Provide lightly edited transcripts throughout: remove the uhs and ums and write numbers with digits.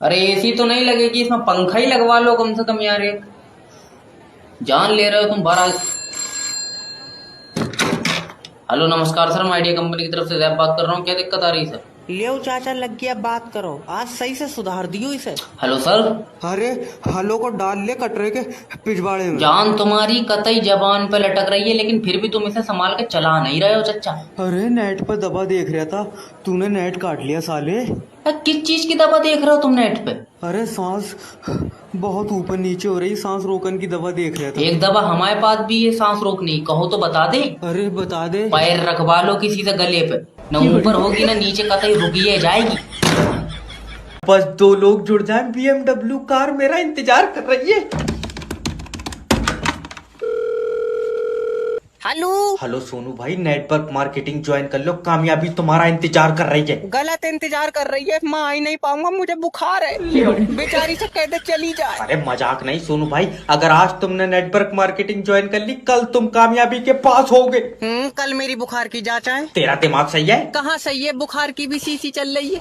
अरे एसी तो नहीं लगेगी इसमें, पंखा ही लगवा लो कम से कम यार। एक जान ले रहे हो तुम बारह। हेलो नमस्कार सर, मैं आइडिया कंपनी की तरफ से जैब बात कर रहा हूँ। क्या दिक्कत आ रही है सर? लियो चाचा लग गया, बात करो। आज सही से सुधार दियो इसे। Hello sir. अरे हलो को डाल ले कटरे के पिछवाड़े में। जान तुम्हारी कतई जबान पे लटक रही है, लेकिन फिर भी तुम इसे संभाल के चला नहीं रहे हो चच्चा। अरे नेट पर दबा देख रहा था, तूने नेट काट लिया साले। किस चीज की दवा देख रहे हो तुम नेट पे? अरे सांस बहुत ऊपर नीचे हो रही, सांस रोकन की दवा देख रहा था। एक दवा हमारे पास भी है सांस रोकनी, कहो तो बता दे। अरे बता दे। पैर रखवा लो किसी से गले पे, न ऊपर होगी ना नीचे, कतई रुकी जाएगी। बस 2 लोग जुड़ जाएं, BMW कार मेरा इंतजार कर रही है। हेलो सोनू भाई, नेटवर्क मार्केटिंग ज्वाइन कर लो, कामयाबी तुम्हारा इंतजार कर रही है। गलत इंतजार कर रही है, मैं आ ही नहीं पाऊंगा, मुझे बुखार है। बेचारी से कहते चली जाए। अरे मजाक नहीं सोनू भाई, अगर आज तुमने नेटवर्क मार्केटिंग ज्वाइन कर ली, कल तुम कामयाबी के पास होगे। कल मेरी बुखार की जांच है। तेरा दिमाग सही है? कहाँ सही है, बुखार की भी सीसी चल रही है।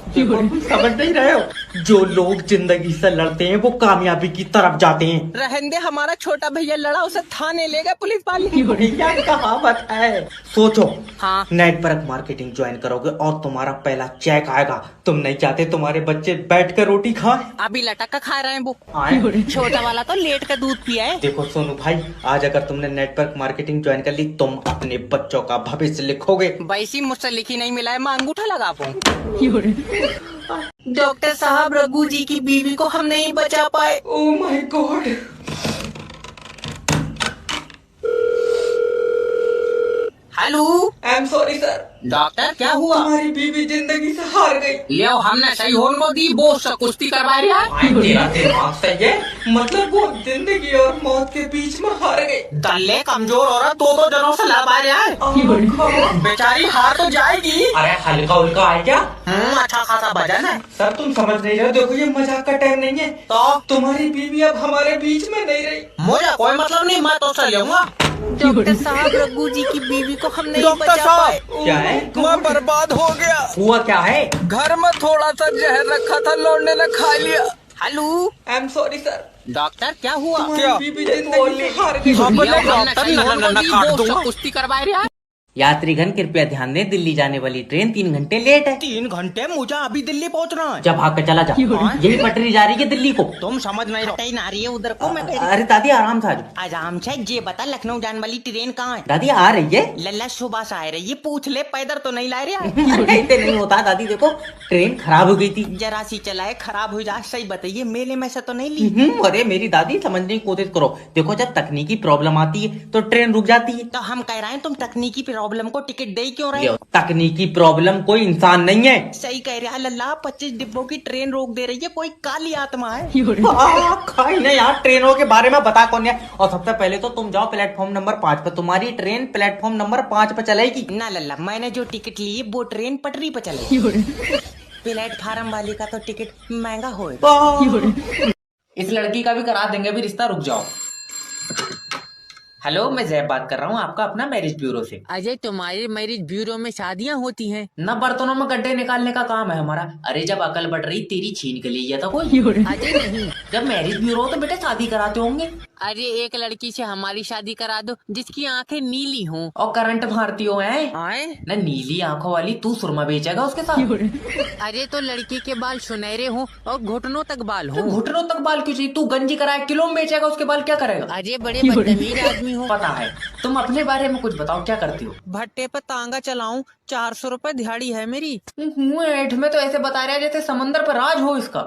समझ नहीं रहे हो? जो लोग जिंदगी से लड़ते हैं वो कामयाबी की तरफ जाते हैं। रहने हमारा छोटा भैया लड़ा, उसे थाने ले गए पुलिस वाले। कहावत है। सोचो, हाँ। नेटवर्क मार्केटिंग ज्वाइन करोगे और तुम्हारा पहला चेक आएगा। तुम नहीं चाहते तुम्हारे बच्चे बैठ कर रोटी खाएं? अभी लटक कर खा रहे हैं वो। छोटा वाला तो लेट कर दूध पिया है। देखो सोनू भाई, आज अगर तुमने नेटवर्क मार्केटिंग ज्वाइन कर ली, तुम अपने बच्चों का भविष्य लिखोगे। वैसी मुझसे लिखी नहीं मिला है, मैं अंगूठा लगा पाऊँ। डॉक्टर साहब, रघु जी की बीवी को हम नहीं बचा पाए। Oh my God. Hello, I am sorry sir. Doctor क्या हुआ? हमारी बीवी जिंदगी से हार गई। ले हमने सही होने को दी, वो उससे कुश्ती करवा रहा है। तेरा दिमाग सही है, मतलब वो जिंदगी और मौत के बीच में हार गई। दल्ले कमजोर औरत 2-2 जनों से लड़ पा रहा है। बेचारी हार तो जाएगी। अरे हल्का उल्का है क्या? अच्छा खासा वजन है। सर तुम समझ नहीं रहे हो, देखो ये मजाक का टाइम नहीं है। तो तुम्हारी बीवी अब हमारे बीच में नहीं रही। मुझे कोई मतलब नहीं, मैं तो चलूंगा। डॉक्टर साहब, रघु जी की बीवी को हम नहीं बचा पाए। क्या है? मैं बर्बाद हो गया। हुआ क्या है? घर में थोड़ा सा जहर रखा था, लौंडे ने खा लिया। Hello, I am sorry sir. Doctor क्या हुआ? क्या? बीवी जिंदगी से हार गई। डॉक्टर कुश्ती करवा रहा है। यात्रीगण कृपया ध्यान दें, दिल्ली जाने वाली ट्रेन 3 घंटे लेट है। 3 घंटे? मुझे अभी दिल्ली पहुंचना है। जब भाग के चला जा, यही पटरी जा रही है दिल्ली को। तुम समझ नहीं रहे, ना रही है उधर को। मैं अरे दादी आराम से आ जाओ। आराम से ये बता, लखनऊ जाने वाली ट्रेन कहाँ है? दादी आ रही है। लल्ला सुबह से आ रही है, पूछ ले, पैदल तो नहीं ला रहे। ऐसे नहीं होता दादी, देखो ट्रेन खराब हो गई थी। जरा सी चलाए, खराब हो जाए। सही बताइए, मेले में से तो नहीं ली? अरे मेरी दादी समझने की कोशिश करो, देखो जब तकनीकी प्रॉब्लम आती है तो ट्रेन रुक जाती है। तो हम कह रहे हैं, तुम तकनीकी प्रॉब्लम को टिकट दे क्यों रहे? तकनीकी प्रॉब्लम कोई इंसान नहीं है। सही कह रहा है लल्ला, 25 डिब्बों की ट्रेन रोक दे रही है, कोई काली आत्मा है। खाई नहीं यार, ट्रेनों के बारे में बता कौन है। और सबसे पहले तो तुम जाओ प्लेटफॉर्म नंबर 5 पे, तुम्हारी ट्रेन प्लेटफॉर्म नंबर 5 पे चलेगी। ना लल्ला, मैंने जो टिकट ली है वो ट्रेन पटरी पे चलेगी। प्लेटफार्म वाली का तो टिकट महंगा होगा। इस लड़की का भी करा देंगे भी रिश्ता, रुक जाओ। हेलो, मैं जैब बात कर रहा हूँ, आपका अपना मैरिज ब्यूरो से। अजय, तुम्हारे मैरिज ब्यूरो में शादियाँ होती हैं? न बर्तनों में गड्ढे निकालने का काम है हमारा। अरे जब अकल बढ़ रही तेरी छीन के लिए था कोई? अजय नहीं, जब मैरिज ब्यूरो हो तो बेटे शादी कराते होंगे। अरे एक लड़की से हमारी शादी करा दो जिसकी आंखें नीली हों और करंट मारती हो है न। नीली आंखों वाली तू सुरमा बेचेगा उसके साथ? अरे तो लड़की के बाल सुनहरे हों और घुटनों तक बाल तो हों। घुटनों तक बाल क्यों चाहिए? तू गंजी कराए किलो में बेचेगा, उसके बाल क्या करेगा? अजय बड़े बदतमीज आदमी हो। पता है। तुम अपने बारे में कुछ बताओ, क्या करती हो? भट्टे पे तांगा चलाऊं, 400 रुपए दिहाड़ी है मेरी। ऐठ में तो ऐसे बता रहा है जैसे समंदर पर राज हो इसका।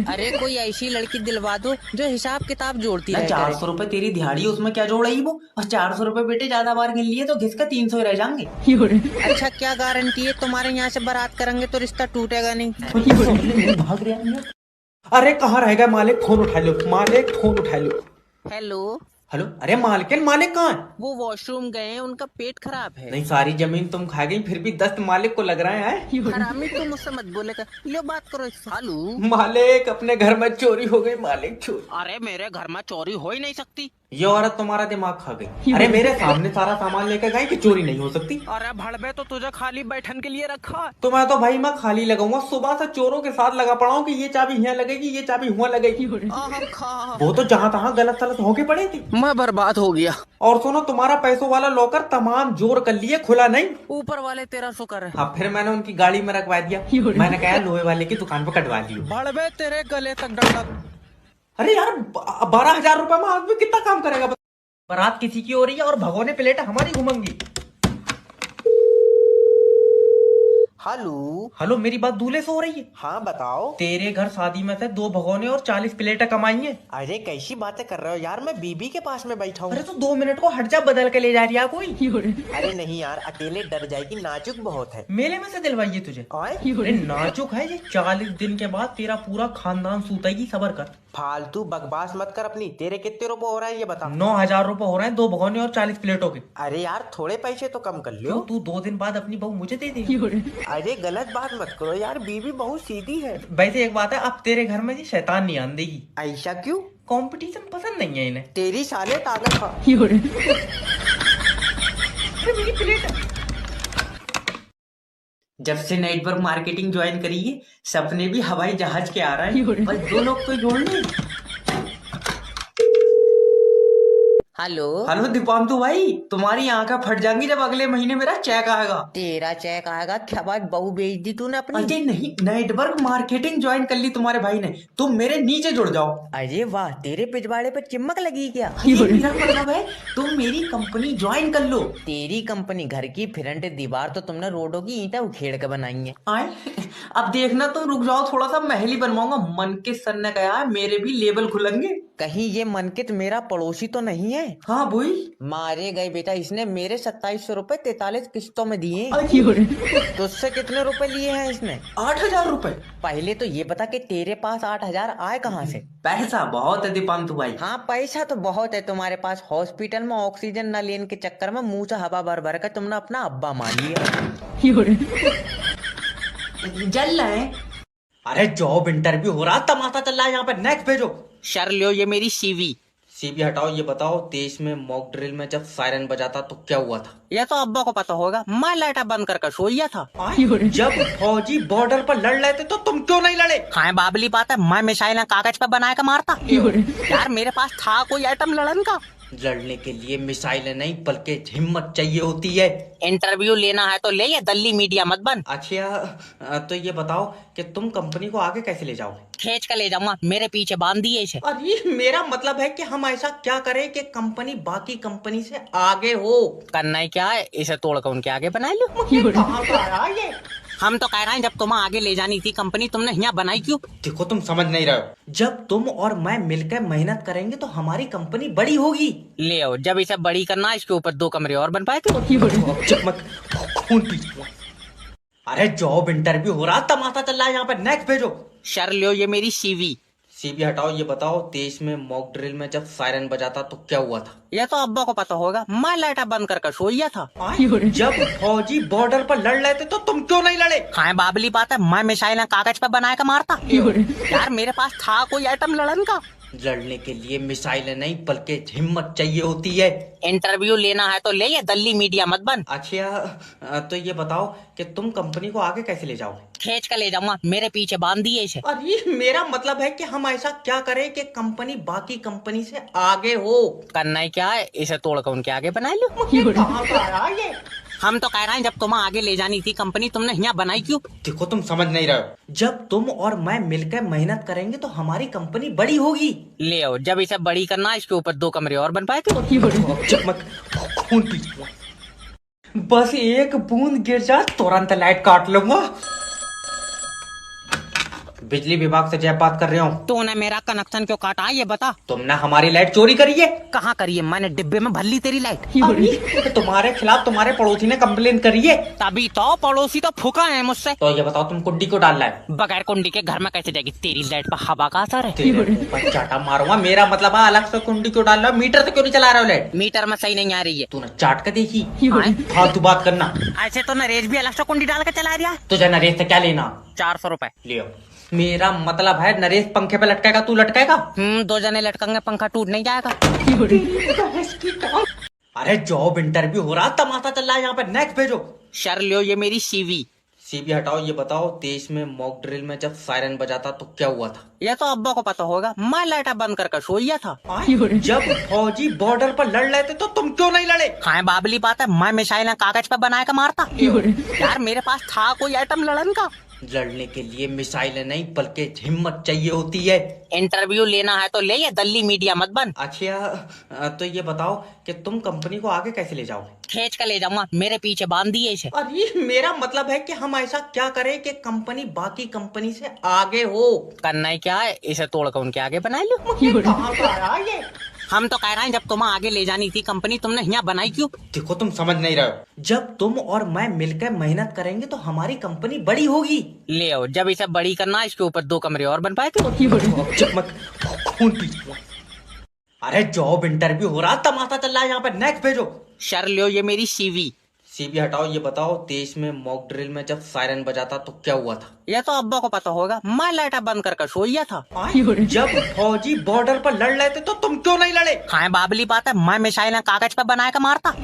अरे कोई ऐसी लड़की दिलवा दो जो हिसाब किताब जोड़ती है। 400 रुपए तेरी दिहाड़ी, उसमें क्या जोड़ रही वो? और 400 रुपए बेटे ज्यादा बार गिन लिए तो घिस के 300 ही रह जाएंगे। अच्छा क्या गारंटी है तुम्हारे यहाँ से बारात करेंगे तो रिश्ता टूटेगा नहीं? भाग रहा है। अरे कहाँ रहेगा मालिक? फोन उठा लो मालिक, फोन उठा लो। Hello hello. अरे मालिकिन, मालिक कहाँ है? वो वॉशरूम गए हैं, उनका पेट खराब है। नहीं, सारी जमीन तुम खा गई, फिर भी दस्त मालिक को लग रहा है। हरामी तुम मुझसे मत बोलेगा। लो बात करो सालू। मालिक, अपने घर में चोरी हो गई मालिक, चोरी। अरे मेरे घर में चोरी हो ही नहीं सकती। ये औरत तुम्हारा दिमाग खा गई। अरे मेरे सामने सारा सामान लेकर गए कि चोरी नहीं हो सकती। अरे भड़बे तो तुझे खाली बैठन के लिए रखा है। तो मैं तो भाई मैं खाली लगाऊंगा, सुबह से चोरों के साथ लगा पड़ा हूँ कि ये चाबी यहाँ लगेगी, ये चाबी हुआ लगेगी। वो तो जहाँ तहाँ गलत सलत होके पड़े थी। मैं बर्बाद हो गया। और सुनो, तुम्हारा पैसों वाला लॉकर तमाम जोर कर लिए, खुला नहीं। ऊपर वाले तेरा शुक्र है। हाँ, फिर मैंने उनकी गाड़ी में रखवा दिया। मैंने कहा लोहे वाले की दुकान पर कटवा लियो। भड़बे तेरे गले तक डंडा। अरे यार 12,000 रुपए में आदमी कितना काम करेगा। बारात किसी की हो रही है और भगोने प्लेट हमारी घूमेंगी। हेलो। हेलो, मेरी बात दूल्हे से हो रही है? हाँ बताओ। तेरे घर शादी में से 2 भगोने और 40 प्लेटें कमाई है। अरे कैसी बातें कर रहे हो यार, मैं बीबी के पास में बैठा हूँ। अरे तो 2 मिनट को हट जा, बदल के ले जा रही है कोई। अरे नहीं यार, अकेले डर जाएगी, नाजुक बहुत है। मेले में से दिलवाइए तुझे। अरे नाजुक है ये, 40 दिन के बाद तेरा पूरा खानदान सूतेगी, सबर कर। फालतू बकवास मत कर अपनी। तेरे कितने रुपए हो रहा है ये बता। 9,000 रुपए हो रहे हैं 2 भगोने और 40 प्लेटों के। अरे यार थोड़े पैसे तो कम कर लो। तू 2 दिन बाद अपनी बहू मुझे दे देगी। अरे गलत बात मत करो यार, बीबी बहुत सीधी है। वैसे एक बात है, अब तेरे घर में जी शैतान नहीं आन देगी। ऐसा क्यों? कंपटीशन पसंद नहीं है इन्हें। तेरी साले ताकत खा। अरे मेरी प्लेट। जब से नेटवर्क मार्केटिंग ज्वाइन करी है, सपने भी हवाई जहाज के आ रहे हैं। बस 2 लोग तो जोड़ने। हेलो। हेलो दीपांतु भाई, तुम्हारी आंखें फट जाएंगी जब अगले महीने मेरा चेक आएगा। तेरा चेक आएगा? क्या बात, बहू बेच दी तूने अपनी? अरे नहीं, नेटवर्क मार्केटिंग ज्वाइन कर ली तुम्हारे भाई ने। तुम मेरे नीचे जुड़ जाओ। अरे वाह, तेरे पिछवाड़े पे चिमक लगी क्या? ये मेरा मतलब है तुम मेरी कंपनी ज्वाइन कर लो। तेरी कंपनी घर की फ्रंट दीवार तो तुमने रोडों की ईंटें उखेड़ के बनाई है। आए अब देखना, तुम रुक जाओ थोड़ा सा, महल ही बनवाऊंगा। मन के सर ने कहा है मेरे भी लेबल खुलेंगे। कहीं ये मनकित मेरा पड़ोसी तो नहीं है? हाँ बोई। मारे गए बेटा, इसने मेरे 2700 रुपए 43 किस्तों में दिए। तुझसे कितने रुपए लिए हैं इसने? 8,000 रुपए। पहले तो ये बता कि तेरे पास 8,000 आए कहाँ से? पैसा बहुत है दीपांतु भाई। हाँ पैसा तो बहुत है तुम्हारे पास। हॉस्पिटल में ऑक्सीजन न लेने के चक्कर में मुंह से हवा भर भर कर तुमने अपना अब्बा मान लिया। जल रहे। अरे जॉब इंटरव्यू हो रहा, तमाशा चल रहा है यहाँ पे। नेक्स्ट भेजो। शर लियो, ये मेरी सीवी। सीबी हटाओ। ये बताओ, देश में मॉक ड्रिल में जब सायरन बजाता तो क्या हुआ था? ये तो अब्बा को पता होगा, मैं लाइटा बंद कर सोया था। जब फौजी बॉर्डर पर लड़ रहे थे तो तुम क्यों नहीं लड़े? हाँ बाबली बात है, मैं मिसाइल कागज पे बनाया का मारता। यार मेरे पास था कोई आइटम लड़न का? लड़ने के लिए मिसाइल नहीं बल्कि हिम्मत चाहिए होती है। इंटरव्यू लेना है तो ले, ये दल्ली मीडिया मत बन। अच्छा तो ये बताओ कि तुम कंपनी को आगे कैसे ले जाओगे? खींच कर ले जाऊंगा, मेरे पीछे बांध दिए इसे। अरे मेरा मतलब है कि हम ऐसा क्या करें कि कंपनी बाकी कंपनी से आगे हो। करना ही क्या है, इसे तोड़कर उनके आगे बना लो। कहाँ का आया ये? हम तो कह रहे हैं जब तुम्हें आगे ले जानी थी कंपनी, तुमने यहाँ बनाई क्यों? देखो तुम समझ नहीं रहे हो। जब तुम और मैं मिलकर मेहनत करेंगे तो हमारी कंपनी बड़ी होगी। ले आओ, जब इसे बड़ी करना है इसके ऊपर 2 कमरे और बन पाए थे। अरे जॉब इंटरव्यू हो रहा, तमाशा चल रहा है यहाँ पे। नेक्स्ट भेजो। शर लियो, ये मेरी सीवी। सीबी हटाओ। ये बताओ, देश में मॉक ड्रिल में जब सायरन बजाता तो क्या हुआ था? ये तो अब्बा को पता होगा, मैं लाइटा बंद कर सोया था। जब फौजी बॉर्डर पर लड़ रहे थे तो तुम क्यों नहीं लड़े? हाँ बाबली बात है, मैं मिसाइल कागज पे बनाया का मारता। यार मेरे पास था कोई आइटम लड़न का? लड़ने के लिए मिसाइल नहीं बल्कि हिम्मत चाहिए होती है। इंटरव्यू लेना है तो ले, ये दल्ली मीडिया मत बन। अच्छा तो ये बताओ कि तुम कंपनी को आगे कैसे ले जाओगे? खींच कर ले जाऊंगा, मेरे पीछे बांध दिए इसे। अरे मेरा मतलब है कि हम ऐसा क्या करें कि कंपनी बाकी कंपनी से आगे हो। करना ही क्या है, इसे तोड़कर उनके आगे बना लो। कहाँ का आया ये? हम तो कह रहे हैं जब तुम्हें आगे ले जानी थी कंपनी, तुमने यहाँ बनाई क्यों? देखो तुम समझ नहीं रहे हो। जब तुम और मैं मिलकर मेहनत करेंगे तो हमारी कंपनी बड़ी होगी। ले आओ, जब इसे बड़ी करना है इसके ऊपर 2 कमरे और बन पाए थे। बस एक बूंद गिर जा तुरंत लाइट काट लूंगा। बिजली विभाग से जय बात कर रहा हूँ। तूने मेरा कनेक्शन क्यों काटा ये बता? तुमने हमारी लाइट चोरी करी है। कहाँ करी है? मैंने डिब्बे में भर ली तेरी लाइट। तो तुम्हारे खिलाफ तुम्हारे पड़ोसी ने कंप्लेन करी है। तभी तो पड़ोसी तो फूका है मुझसे। तो ये बताओ, तुम कुंडी को डाल रहा है? बगैर कुंडी के घर में कैसे जाएगी? तेरी लाइट पर हवा का असर है। तेरे ऊपर चाटा मारूंगा। मेरा मतलब है अलग से कुंडी क्यों डाल रहा है? मीटर से क्यों नहीं चला रहा हो लाइट? मीटर में सही नहीं आ रही है। तूने चाट कर देखी? हाँ? फालतू बात करना। ऐसे तो नरेश भी अलग से कुंडी डाल के चला रहा है। तुझे नरेश से क्या लेना? 400 रुपए। लियो। मेरा मतलब है नरेश पंखे पे लटकेगा, तू लटकेगा? 2 जने लटकेंगे, पंखा टूट नहीं जाएगा। अरे जॉब इंटरव्यू हो रहा, तमाशा चल रहा है यहाँ पे। नेक्स्ट भेजो। सर लियो ये मेरी सीवी। सीबी हटाओ। ये बताओ, देश में मॉक ड्रिल में जब सायरन बजाता तो क्या हुआ था? ये तो अब्बा को पता होगा, मैं लाइटा बंद करके सो गया था। जब फौजी बॉर्डर पर लड़ रहे थे तो तुम क्यों नहीं लड़े? हाँ बाबली बात है, मैं मिसाइल कागज पे बना के मारता। यार मेरे पास था कोई आइटम लड़न का। लड़ने के लिए मिसाइल नहीं बल्कि हिम्मत चाहिए होती है। इंटरव्यू लेना है तो ले, ये दल्ली मीडिया मत बन। अच्छा तो ये बताओ कि तुम कंपनी को आगे कैसे ले जाओगे? खींच कर ले जाऊंगा, मेरे पीछे बांध दिए इसे। अरे मेरा मतलब है कि हम ऐसा क्या करें कि कंपनी बाकी कंपनी से आगे हो। करना ही क्या है, इसे तोड़कर उनके आगे बना लो। कहाँ का आया ये? हम तो कह रहे हैं जब तुम्हें आगे ले जानी थी कंपनी, तुमने यहाँ बनाई क्यों? देखो तुम समझ नहीं रहे हो। जब तुम और मैं मिलकर मेहनत करेंगे तो हमारी कंपनी बड़ी होगी। ले आओ, जब इसे बड़ी करना है इसके ऊपर 2 कमरे और बन पाए थे। खून पी। अरे जॉब इंटरव्यू हो रहा, तमाशा चल रहा है यहाँ पे। नेक्स्ट भेजो। सर लियो ये मेरी सीवी। सीबी हटाओ। ये बताओ, देश में मॉक ड्रिल में जब सायरन बजाता तो क्या हुआ था? ये तो अब्बा को पता होगा, मैं लाइटा बंद करके सो गया था। जब फौजी बॉर्डर पर लड़ रहे थे तो तुम क्यों नहीं लड़े? हाँ बाबली बात है, मैं मिसाइल कागज पे बना के मारता।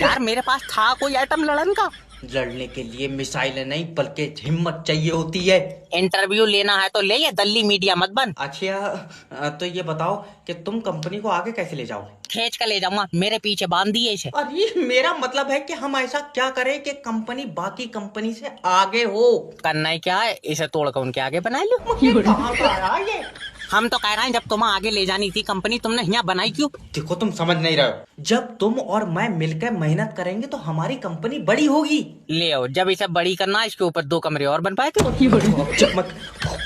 यार मेरे पास था कोई आइटम लड़न का। लड़ने के लिए मिसाइल नहीं बल्कि हिम्मत चाहिए होती है। इंटरव्यू लेना है तो ले, ये दल्ली मीडिया मत बन। अच्छा तो ये बताओ कि तुम कंपनी को आगे कैसे ले जाओगे? खींच कर ले जाऊंगा, मेरे पीछे बांध दिए इसे। अरे मेरा मतलब है कि हम ऐसा क्या करें कि कंपनी बाकी कंपनी से आगे हो। करना ही क्या है, इसे तोड़कर उनके आगे बना लो। कहाँ का आया ये? हम तो कह रहे हैं जब तुम्हें आगे ले जानी थी कंपनी, तुमने यहाँ बनाई क्यों? देखो तुम समझ नहीं रहे हो। जब तुम और मैं मिलकर मेहनत करेंगे तो हमारी कंपनी बड़ी होगी। ले आओ, जब इसे बड़ी करना है इसके ऊपर 2 कमरे और बन पाए थे।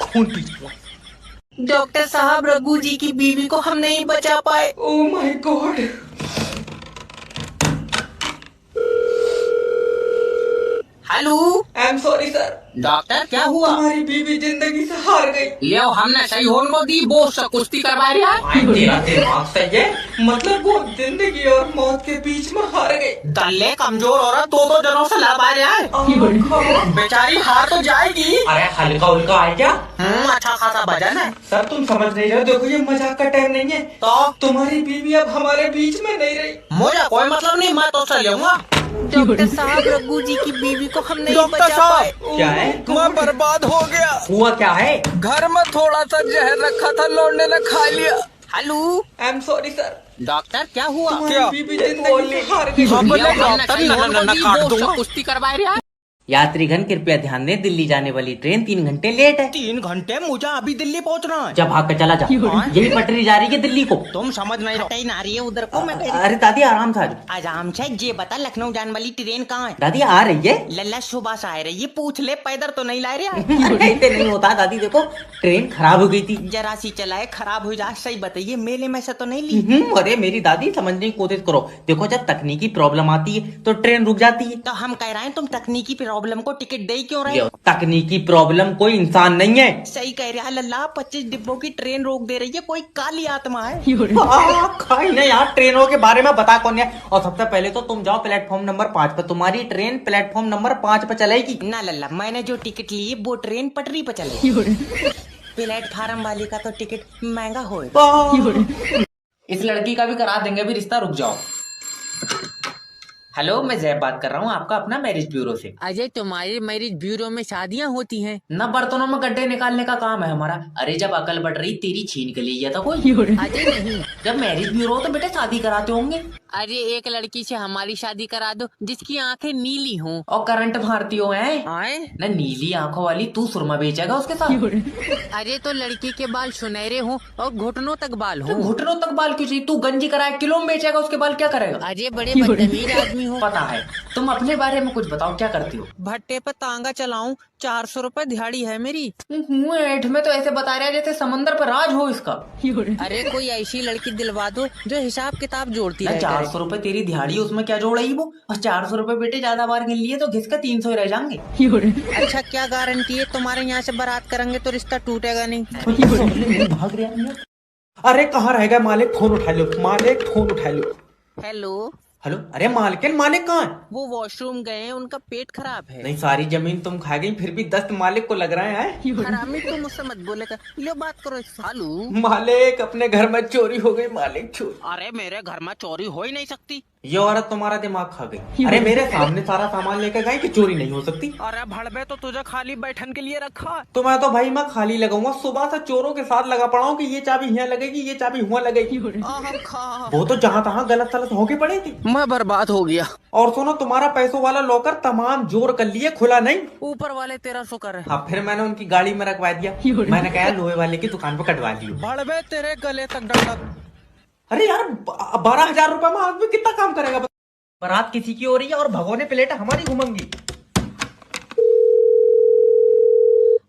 खून पी। डॉक्टर साहब, रघु जी की बीवी को हम नहीं बचा पाए। Oh my God. Hello. I am sorry sir. Doctor क्या हुआ? हमारी बीवी जिंदगी से हार गई। ले आओ, हमने सही होने को दी, बोझ से कुश्ती करवा रही है। तेरा दिमाग सही है, मतलब वो जिंदगी और मौत के बीच में हार गई। दल्ले कमजोर औरत 2-2 जनों से लड़ पा रहा है, बेचारी हार तो जाएगी। अरे हल्का उल्का है क्या? अच्छा खासा वजन है। सर तुम समझ नहीं रहे हो। देखो ये मजाक का टाइम नहीं है। तो तुम्हारी बीवी अब हमारे बीच में नहीं रही। मुझे कोई मतलब नहीं, मैं तो चल लूंगा। डॉक्टर साहब, रघु जी की बीवी को हम नहीं बचा पाए। क्या है? मैं बर्बाद हो गया। हुआ क्या है? घर में थोड़ा सा जहर रखा था, लौंडे ने खा लिया। Hello. I am sorry sir. Doctor क्या हुआ? क्या? बीवी जिंदगी से हार गई। हाँ, बोले हमने डॉक्टर, सही होने को न दी, काट बोझ से दूंगा। कुश्ती करवा रहा है। यात्रीगण कृपया ध्यान दें, दिल्ली जाने वाली ट्रेन 3 घंटे लेट है। 3 घंटे? मुझे अभी दिल्ली पहुंचना है। जब भाग कर चला जा, यही पटरी जा रही है दिल्ली को। तुम समझ नहीं रहे ना रही है उधर को। मैं अरे दादी आराम से आ जाओ। आराम से ये बता, लखनऊ जाने वाली ट्रेन कहाँ है? दादी आ रही है। लल्ला सुबह से आ रही है, पूछ ले, पैदल तो नहीं ला रहे अरे ऐसे नहीं होता दादी, देखो ट्रेन खराब हो गई थी। जरा सी चलाए, खराब हो जाए। सही बताइए, मेले में से तो नहीं ली? अरे मेरी दादी समझने की कोशिश करो। देखो जब तकनीकी प्रॉब्लम आती है तो ट्रेन रुक जाती है। तो हम कह रहे हैं तुम तकनीकी प्रॉब्लम को टिकट दे क्यों रहे हो? तकनीकी प्रॉब्लम कोई इंसान नहीं है। सही कह रहा है लल्ला, 25 डिब्बों की ट्रेन रोक दे रही है, कोई काली आत्मा है। खाई ना यार, ट्रेनों के बारे में बता कौन है। और सबसे पहले तो तुम जाओ प्लेटफॉर्म नंबर 5 पे, तुम्हारी ट्रेन प्लेटफॉर्म नंबर 5 पे चलेगी। ना लल्ला, मैंने जो टिकट ली है वो ट्रेन पटरी पे चलेगी। प्लेटफार्म वाले का तो टिकट महंगा होगा। इस लड़की का भी करा देंगे भी रिश्ता, रुक जाओ। हेलो, मैं जैब बात कर रहा हूँ आपका अपना मैरिज ब्यूरो से। अजय, तुम्हारे मैरिज ब्यूरो में शादियाँ होती हैं? न बर्तनों में गड्ढे निकालने का काम है हमारा। अरे जब अकल बढ़ रही तेरी छीन के ले गया था कोई। अजय नहीं, जब मैरिज ब्यूरो हो तो बेटे शादी कराते होंगे। अरे एक लड़की से हमारी शादी करा दो जिसकी आंखें नीली हों। और करंट मारती हो हैं। आए? न नीली आंखों वाली तू सुरमा बेचेगा उसके साथ। अरे तो लड़की के बाल सुनहरे हों और घुटनों तक बाल तो हों। घुटनों तक बाल क्यों चाहिए? तू गंजी कराए किलो में बेचेगा, उसके बाल क्या करेगा? अरे बड़े बदतमीज आदमी हो। पता है। तुम अपने बारे में कुछ बताओ, क्या करती हो? भट्टे पे तांगा चलाऊं, 400 रुपए दिहाड़ी है मेरी। मुँह ऐठ में तो ऐसे बता रहा है जैसे समंदर पर राज हो इसका। अरे कोई ऐसी लड़की दिलवा दो जो हिसाब किताब जोड़ती है। 400 रुपए तेरी दिहाड़ी, उसमें क्या जोड़ेगी वो? और 400 रुपए बेटे ज्यादा बार गिन लिए तो घिसका 300 ही रह जाएंगे। अच्छा क्या गारंटी है तुम्हारे यहाँ से बारात करेंगे तो रिश्ता टूटेगा नहीं? भाग रहा है। अरे कहाँ रह गया मालिक? फोन उठा लो मालिक, फोन उठा लो। हेलो। हेलो, अरे मालकिन, मालिक कहाँ है? वो वॉशरूम गए हैं, उनका पेट खराब है। नहीं, सारी जमीन तुम खा गई, फिर भी दस्त मालिक को लग रहा है। हरामी तुम मुझसे मत बोलेगा, लो बात करो सालू। मालिक, अपने घर में चोरी हो गई मालिक, चोरी। अरे मेरे घर में चोरी हो ही नहीं सकती। ये औरत तुम्हारा दिमाग खा गई। अरे मेरे सामने सारा सामान लेकर गई कि चोरी नहीं हो सकती। अरे भड़बे तो तुझे खाली बैठन के लिए रखा है। तो मैं खाली लगाऊंगा, सुबह से चोरों के साथ लगा पड़ा हूँ कि ये चाबी यहाँ लगेगी, ये चाबी वहाँ लगेगी। वो तो जहाँ तहाँ गलत सलत होके पड़ी थी। मैं बर्बाद हो गया। और सुनो, तुम्हारा पैसों वाला लॉकर तमाम जोर कर लिए, खुला नहीं। ऊपर वाले तेरा शुक्र है। हाँ, फिर मैंने उनकी गाड़ी में रखवा दिया। मैंने कहा लोहे वाले की दुकान पे कटवा लियो। भड़बे तेरे गले तक डंडा। अरे यार, 12,000 रुपए में आदमी कितना काम करेगा? बारात किसी की हो रही है और भगोने प्लेट हमारी घूमेंगी।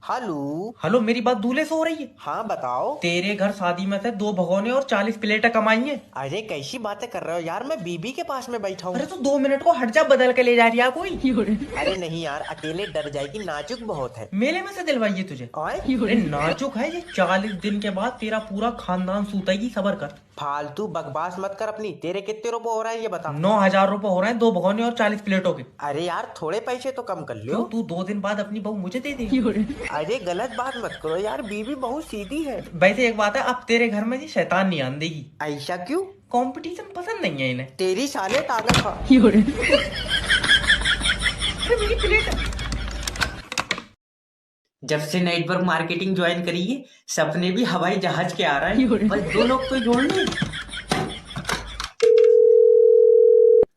हेलो, मेरी बात दूल्हे से हो रही है? हाँ बताओ। तेरे घर शादी में से 2 भगोने और 40 प्लेटें कमाई है। अरे कैसी बातें कर रहे हो यार, मैं बीबी के पास में बैठा हूँ। अरे तो 2 मिनट को हट जा, बदल के ले जा रही है कोई। अरे नहीं यार, अकेले डर जाएगी, नाजुक बहुत है। मेले में से दिलवाइए तुझे। अरे नाजुक है ये, 40 दिन के बाद तेरा पूरा खानदान सूतेगी, सबर कर। फालतू बकवास मत कर अपनी। तेरे कितने रुपए हो रहा है ये बता। 9,000 रुपए हो रहे हैं 2 भगोने और 40 प्लेटों के। अरे यार, थोड़े पैसे तो कम कर लो। तू 2 दिन बाद अपनी बहू मुझे दे दे। अरे गलत बात मत करो यार, बीबी बहुत सीधी है। वैसे एक बात है, अब तेरे घर में ये शैतान नहीं आन देगी। ऐसा क्यों? कंपटीशन पसंद नहीं है इन्हें। तेरी साले ताकत खा। मेरी प्लेट। जब से नेटवर्क मार्केटिंग ज्वाइन करी है, सपने भी हवाई जहाज के आ रहा है। बस 2 लोग तो जोड़ ले।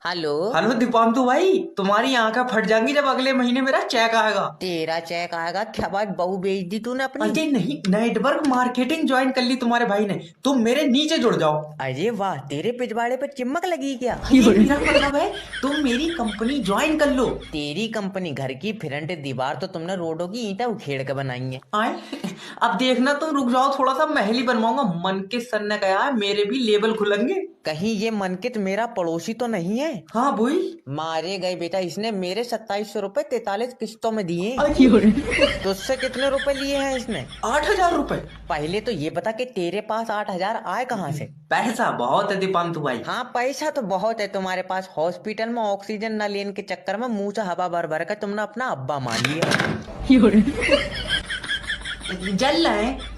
हेलो दीपांतु भाई, तुम्हारी आंखें फट जाएंगी जब अगले महीने मेरा चेक आएगा। तेरा चेक आएगा क्या? बात बहू बेच दी तूने अपनी? अरे नहीं, नेटवर्क मार्केटिंग ज्वाइन कर ली तुम्हारे भाई ने। तुम मेरे नीचे जुड़ जाओ। अरे वाह, तेरे पिछवाड़े पे चिमक लगी क्या? ये मेरा मतलब है, तुम मेरी कंपनी ज्वाइन कर लो। तेरी कंपनी घर की फ्रंट दीवार तो तुमने रोडों की ईंटें उखेड़ के बनाई है। आए, अब देखना, तुम रुक जाओ थोड़ा सा, महल ही बनवाऊंगा। मन के सर ने कहा है मेरे भी लेवल खुलेंगे। कहीं ये मनकित मेरा पड़ोसी तो नहीं है? हाँ बोई। मारे गए बेटा, इसने मेरे 2700 रुपए 43 किस्तों में दिए। तो उससे कितने रुपए लिए हैं इसने? 8,000 रुपए। पहले तो ये बता कि तेरे पास 8,000 आए कहाँ से? पैसा बहुत है दीपांतु भाई। हाँ पैसा तो बहुत है तुम्हारे पास। हॉस्पिटल में ऑक्सीजन न लेने के चक्कर में मुंह से हवा भर भर कर तुमने अपना अब्बा मान लिया। जल रहे हैं।